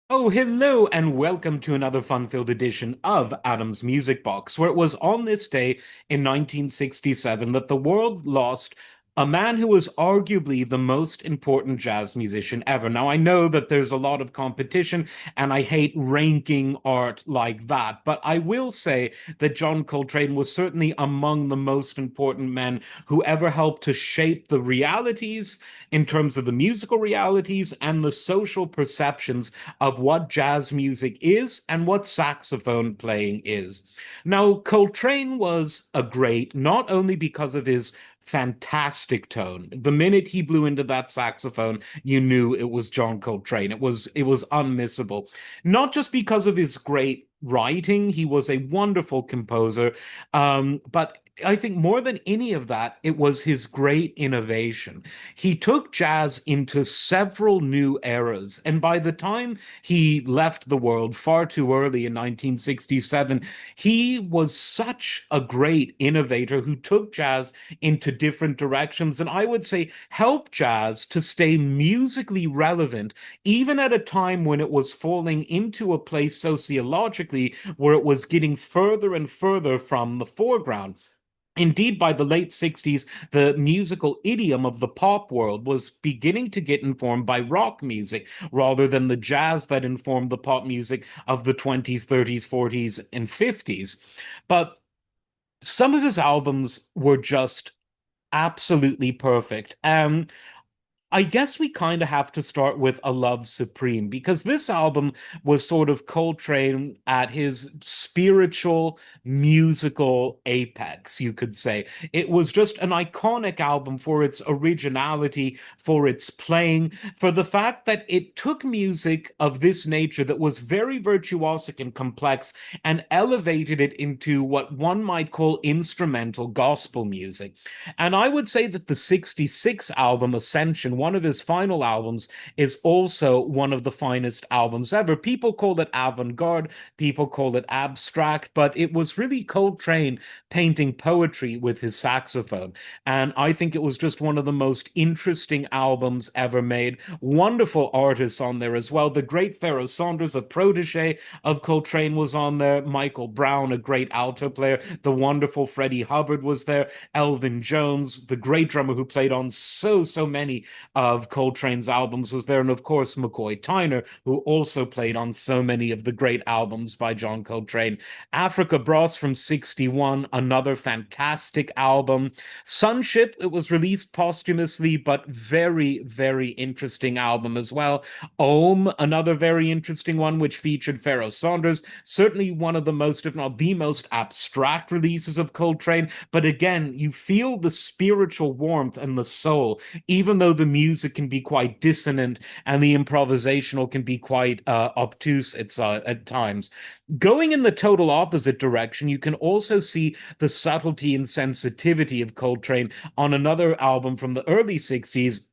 Oh, hello, and welcome to another fun-filled edition of Adam's Music Box, where it was on this day in 1967 that the world lost a man who was arguably the most important jazz musician ever. Now, I know that there's a lot of competition, and I hate ranking art like that, but I will say that John Coltrane was certainly among the most important men who ever helped to shape the realities in terms of the musical realities and the social perceptions of what jazz music is and what saxophone playing is. Now, Coltrane was a great not only because of his fantastic tone. The minute he blew into that saxophone, you knew it was John Coltrane. It was unmissable. Not just because of his great writing, he was a wonderful composer, but I think more than any of that, it was his great innovation. He took jazz into several new eras, and by the time he left the world far too early in 1967, he was such a great innovator who took jazz into different directions, and I would say helped jazz to stay musically relevant, even at a time when it was falling into a place sociologically where it was getting further and further from the foreground. Indeed, by the late 60s, the musical idiom of the pop world was beginning to get informed by rock music rather than the jazz that informed the pop music of the 20s, 30s, 40s, and 50s. But some of his albums were just absolutely perfect. I guess we kind of have to start with A Love Supreme because this album was sort of Coltrane at his spiritual musical apex, you could say. It was just an iconic album for its originality, for its playing, for the fact that it took music of this nature that was very virtuosic and complex and elevated it into what one might call instrumental gospel music. And I would say that the 66 album, Ascension, one of his final albums, is also one of the finest albums ever. People call it avant garde, people call it abstract, but it was really Coltrane painting poetry with his saxophone. And I think it was just one of the most interesting albums ever made. Wonderful artists on there as well. The great Pharoah Saunders, a protege of Coltrane, was on there. Michael Brown, a great alto player. The wonderful Freddie Hubbard was there. Elvin Jones, the great drummer who played on so many of Coltrane's albums, was there. And of course, McCoy Tyner, who also played on so many of the great albums by John Coltrane. Africa Bros from 61, another fantastic album. Sunship, it was released posthumously, but very interesting album as well. Ohm, another very interesting one, which featured Pharoah Saunders, certainly one of the most, if not the most abstract releases of Coltrane. But again, you feel the spiritual warmth and the soul, even though the music can be quite dissonant and the improvisational can be quite obtuse at times. Going in the total opposite direction, you can also see the subtlety and sensitivity of Coltrane on another album from the early 60s,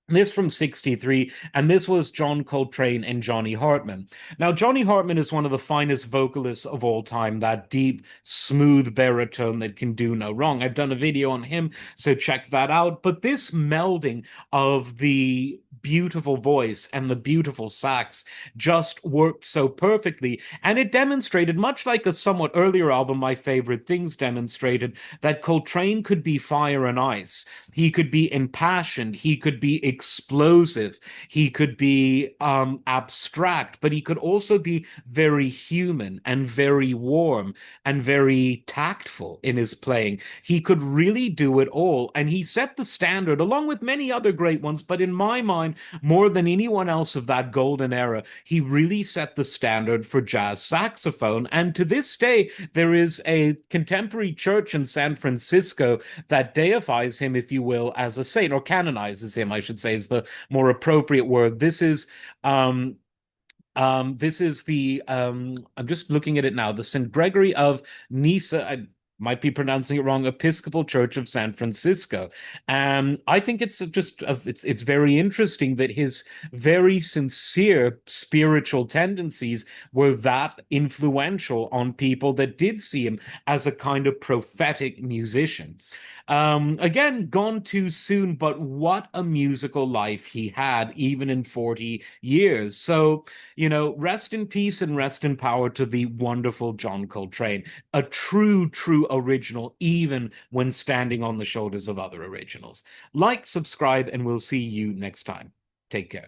this from 63, and this was John Coltrane and Johnny Hartman. Now, Johnny Hartman is one of the finest vocalists of all time, that deep, smooth baritone that can do no wrong. I've done a video on him, so check that out. But this melding of the beautiful voice and the beautiful sax just worked so perfectly. And it demonstrated, much like a somewhat earlier album, My Favorite Things demonstrated, that Coltrane could be fire and ice. He could be impassioned. He could be explosive. He could be abstract, but he could also be very human and very warm and very tactful in his playing. He could really do it all. And he set the standard along with many other great ones. But in my mind, more than anyone else of that golden era, he really set the standard for jazz saxophone. And to this day, there is a contemporary church in San Francisco that deifies him, if you will, as a saint, or canonizes him, I should say, is the more appropriate word. This is the I'm just looking at it now, the St. Gregory of Nyssa. I might be pronouncing it wrong. Episcopal Church of San Francisco. I think it's very interesting that his very sincere spiritual tendencies were that influential on people that did see him as a kind of prophetic musician. Again, gone too soon, but what a musical life he had, even in 40 years. So, rest in peace and rest in power to the wonderful John Coltrane, a true, true original, even when standing on the shoulders of other originals. Like, subscribe, and we'll see you next time. Take care.